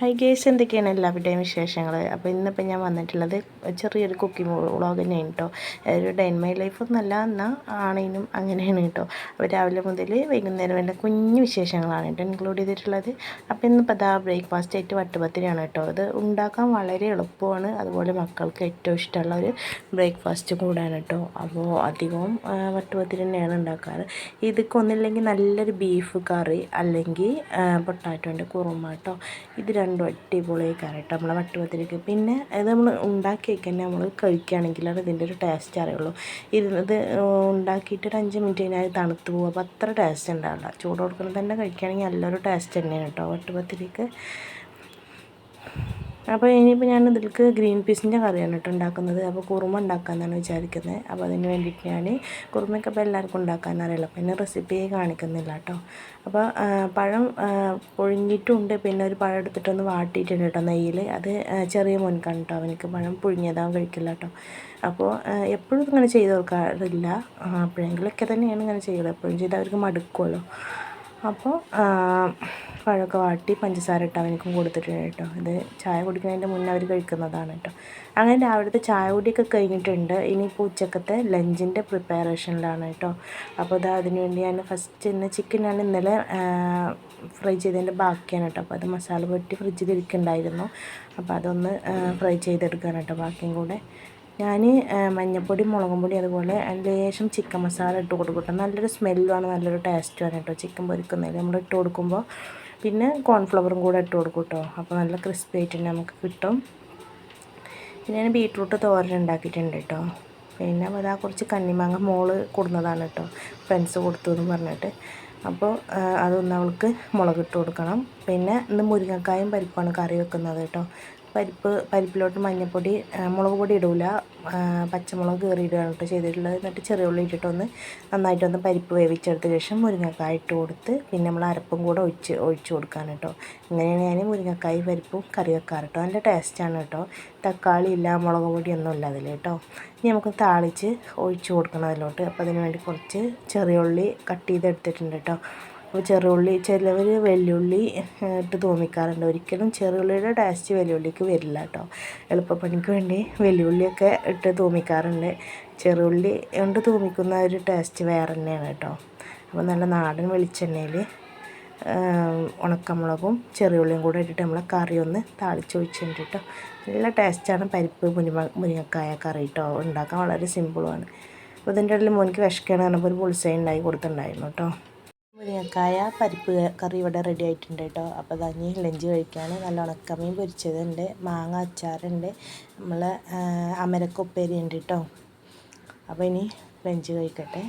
Hi guys, എന്തൊക്കെയാണ് എല്ലാവരുടെയും വിശേഷങ്ങൾ? അപ്പോൾ ഇന്നിപ്പോൾ ഞാൻ വന്നിട്ടുള്ളത് ചെറിയൊരു കുക്കിംഗ് വ്ളോഗ് തന്നെയാണ് കേട്ടോ. ഒരു ഡേ ഇൻ മൈ ലൈഫ് ഒന്നല്ല, എന്നാൽ ആണേനും അങ്ങനെയാണ് കേട്ടോ. അപ്പോൾ രാവിലെ മുതൽ വൈകുന്നേരം വരെ കുഞ്ഞു വിശേഷങ്ങളാണ് കേട്ടോ ഇൻക്ലൂഡ് ചെയ്തിട്ടുള്ളത്. അപ്പോൾ ഇന്നിപ്പോൾ അതാ ബ്രേക്ക്ഫാസ്റ്റ് ആയിട്ട് വട്ടുപത്തിരിയാണ് കേട്ടോ. ഇത് ഉണ്ടാക്കാൻ വളരെ എളുപ്പമാണ്, അതുപോലെ മക്കൾക്ക് ഏറ്റവും ഇഷ്ടമുള്ള ഒരു ബ്രേക്ക്ഫാസ്റ്റ് കൂടാണ് കേട്ടോ. അപ്പോൾ അധികവും വട്ടുപത്തിരി തന്നെയാണ് ഉണ്ടാക്കാറ്. ഇതൊക്കെ ഒന്നില്ലെങ്കിൽ നല്ലൊരു ബീഫ് കറി, അല്ലെങ്കിൽ പൊട്ടാറ്റോൻ്റെ കുറുമ കേട്ടോ. ഇത് രണ്ടും അടിപൊളിയായിക്കാറ് കേട്ടോ നമ്മളെ വട്ടുപത്തിരിക്ക്. പിന്നെ ഇത് നമ്മൾ ഉണ്ടാക്കി വയ്ക്കാൻ നമ്മൾ കഴിക്കുകയാണെങ്കിൽ ഇതിൻ്റെ ഒരു ടേസ്റ്റ് അറിയുള്ളൂ. ഇത് ഉണ്ടാക്കിയിട്ട് ഒരു 5 മിനിറ്റ് കഴിഞ്ഞാൽ തണുത്ത് പോകും. അപ്പോൾ അത്ര ടേസ്റ്റ് ഉണ്ടാവില്ല. ചൂട് കൊടുക്കുന്നത് തന്നെ കഴിക്കുകയാണെങ്കിൽ നല്ലൊരു ടേസ്റ്റ് തന്നെയാണ് കേട്ടോ വട്ടുപത്തിരിക്ക്. അപ്പോൾ ഇനിയിപ്പോൾ ഞാൻ ഇതിലേക്ക് ഗ്രീൻ പീസിൻ്റെ കറിയാണ് കേട്ടോ ഉണ്ടാക്കുന്നത്. അപ്പോൾ കുറുമ ഉണ്ടാക്കാമെന്നാണ് വിചാരിക്കുന്നത്. അപ്പോൾ അതിന് വേണ്ടിയിട്ട് ഞാൻ കുറുമയൊക്കെ ഇപ്പോൾ എല്ലാവർക്കും ഉണ്ടാക്കാൻ അറിയില്ല, അപ്പോൾ എൻ്റെ റെസിപ്പിയെ കാണിക്കുന്നില്ല കേട്ടോ. അപ്പോൾ പഴം പുഴുങ്ങിയിട്ടുണ്ട്, പിന്നെ ഒരു പഴം എടുത്തിട്ടൊന്ന് വാട്ടിയിട്ടുണ്ട് കേട്ടോ നെയ്യിൽ. അത് ചെറിയ മോൻക്കാണ് കേട്ടോ, അവനക്ക് പഴം പുഴുങ്ങിയതാവും കഴിക്കില്ല കേട്ടോ. അപ്പോൾ എപ്പോഴും ഇങ്ങനെ ചെയ്ത് കൊടുക്കാറില്ല, അപ്പോഴെങ്കിലൊക്കെ തന്നെയാണ് ഇങ്ങനെ ചെയ്യുന്നത്. എപ്പോഴും ചെയ്ത് അവർക്ക് മടുക്കുമല്ലോ. അപ്പോൾ പഴമൊക്കെ വാട്ടി പഞ്ചസാര ഇട്ട് അവനക്കും കൊടുത്തിട്ടുണ്ട് കേട്ടോ. ഇത് ചായ കുടിക്കുന്നതിൻ്റെ മുന്നേ അവർ കഴിക്കുന്നതാണ് കേട്ടോ. അങ്ങനെ രാവിലത്തെ ചായ കുടിയൊക്കെ കഴിഞ്ഞിട്ടുണ്ട്. ഇനിയിപ്പോൾ ഉച്ചക്കത്തെ ലഞ്ചിൻ്റെ പ്രിപ്പറേഷനിലാണ് കേട്ടോ. അപ്പോൾ ഇത് അതിനുവേണ്ടി ഞാൻ ഫസ്റ്റ് ചിക്കൻ ഞാൻ ഇന്നലെ ഫ്രൈ ചെയ്തതിൻ്റെ ബാക്കിയാണ് കേട്ടോ. അപ്പോൾ അത് മസാല പൊട്ടി ഫ്രിഡ്ജിൽ ഇരിക്കുന്നുണ്ടായിരുന്നു. അപ്പോൾ അതൊന്ന് ഫ്രൈ ചെയ്തെടുക്കാൻ കേട്ടോ ബാക്കിയും കൂടെ. ഞാൻ മഞ്ഞൾപ്പൊടി, മുളകും പൊടി, അതുപോലെ ലേശം ചിക്കൻ മസാല ഇട്ട് കൊടുക്കട്ടെ. നല്ലൊരു സ്മെല്ലുമാണ്, നല്ലൊരു ടേസ്റ്റുമാണ് കേട്ടോ ചിക്കൻ പൊരിക്കുന്നതിൽ നമ്മൾ ഇട്ട് കൊടുക്കുമ്പോൾ. പിന്നെ കോൺഫ്ലവറും കൂടെ ഇട്ട് കൊടുക്കും കേട്ടോ. അപ്പോൾ നല്ല ക്രിസ്പി ആയിട്ട് തന്നെ നമുക്ക് കിട്ടും. പിന്നെ ഞാൻ ബീട്രൂട്ട് തോരൻ ഉണ്ടാക്കിയിട്ടുണ്ട് കേട്ടോ. പിന്നെ അതാ കുറച്ച് കന്നിമാങ്ങ മോള് കൊടുന്നതാണ് കേട്ടോ, ഫ്രണ്ട്സ് കൊടുത്തു എന്ന് പറഞ്ഞിട്ട്. അപ്പോൾ അതൊന്ന് അവൾക്ക് മുളകിട്ട് കൊടുക്കണം. പിന്നെ ഇന്ന് മുരിങ്ങക്കായും പരിപ്പാണ് കറി വെക്കുന്നത് കേട്ടോ. പരിപ്പിലോട്ട് മഞ്ഞൾപ്പൊടി, മുളക് പൊടി ഇടില്ല, പച്ചമുളക് കീറിയിടുകയാണ് കേട്ടോ ചെയ്തിട്ടുള്ളത്. എന്നിട്ട് ചെറിയ ഉള്ളി ഇട്ടിട്ടൊന്ന് നന്നായിട്ടൊന്ന് പരിപ്പ് വേവിച്ചെടുത്ത ശേഷം മുരിങ്ങക്കായ ഇട്ട് കൊടുത്ത് പിന്നെ നമ്മൾ അരപ്പും കൂടെ ഒഴിച്ച് കൊടുക്കാൻ കേട്ടോ. ഇങ്ങനെയാണ് ഞാൻ മുരിങ്ങക്കായും പരിപ്പും കറി വെക്കാറ് കേട്ടോ. നല്ല ടേസ്റ്റാണ് കേട്ടോ. തക്കാളി ഇല്ല, മുളക് പൊടിയൊന്നും ഇല്ല അതിൽ കേട്ടോ. ഇനി നമുക്ക് താളിച്ച് ഒഴിച്ച് കൊടുക്കണം അതിലോട്ട്. അപ്പോൾ അതിന് വേണ്ടി കുറച്ച് ചെറിയ ഉള്ളി കട്ട് ചെയ്തെടുത്തിട്ടുണ്ട് കേട്ടോ. അപ്പോൾ ചെറുള്ളി, ചിലവർ വെല്ലുള്ളി ഇട്ട് തൂമിക്കാറുണ്ട്. ഒരിക്കലും ചെറുള്ളിയുടെ ടേസ്റ്റ് വെല്ലുള്ളിക്ക് വരില്ല കേട്ടോ. എളുപ്പപ്പണിക്ക് വേണ്ടി വെല്ലുള്ളിയൊക്കെ ഇട്ട് തൂമിക്കാറുണ്ട്. ചെറുള്ളി കൊണ്ട് തൂമിക്കുന്ന ഒരു ടേസ്റ്റ് വേറെ തന്നെയാണ് കേട്ടോ. അപ്പോൾ നല്ല നാടൻ വെളിച്ചെണ്ണയിൽ ഉണക്കമുളകും ചെറിയുള്ളിയും കൂടെ ഇട്ടിട്ട് നമ്മളെ കറി ഒന്ന് താളിച്ചൊഴിച്ചിട്ടുണ്ട് കേട്ടോ. നല്ല ടേസ്റ്റാണ് പരിപ്പ് മുരിങ്ങക്കായ കറി കേട്ടോ. ഉണ്ടാക്കാൻ വളരെ സിമ്പിളുമാണ്. അപ്പോൾ ഇതിൻ്റെ ഇടയിൽ മോനിക്ക് വിശക്കുകയാണ് പറഞ്ഞപ്പോൾ ഒരു പുളിസൈ ഉണ്ടാക്കി കൊടുത്തിട്ടുണ്ടായിരുന്നു കേട്ടോ. മുരിങ്ങക്കായ പരിപ്പ് കറി ഇവിടെ റെഡി ആയിട്ടുണ്ട് കേട്ടോ. അപ്പോൾ തഞ്ഞി ലഞ്ച് കഴിക്കാൻ നല്ല ഉണക്കമീൻ പൊരിച്ചതുണ്ട്, മാങ്ങ അച്ചാറുണ്ട്, നമ്മൾ അമരക്കൊപ്പേരി ഉണ്ട് കേട്ടോ. അപ്പോൾ ഇനി ലഞ്ച് കഴിക്കട്ടെ.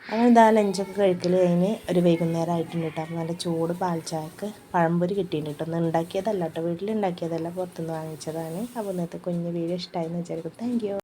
അങ്ങനെ ഇതാ ലഞ്ചൊക്കെ കഴിക്കൽ കഴിഞ്ഞ് ഒരു വൈകുന്നേരം ആയിട്ടുണ്ട് കേട്ടോ. അപ്പോൾ നല്ല ചൂട് പാൽച്ചായക്ക് പഴംപൊരി കിട്ടിയിട്ടുണ്ട് കേട്ടോ. ഒന്ന് ഉണ്ടാക്കിയതല്ല കേട്ടോ, വീട്ടിലുണ്ടാക്കിയതല്ല, പുറത്തുനിന്ന് വാങ്ങിച്ചതാണ്. അപ്പോൾ ഇന്നത്തെ കുഞ്ഞ് വീഡിയോ ഇഷ്ടമായെന്ന് വിചാരിക്കും. Thank you.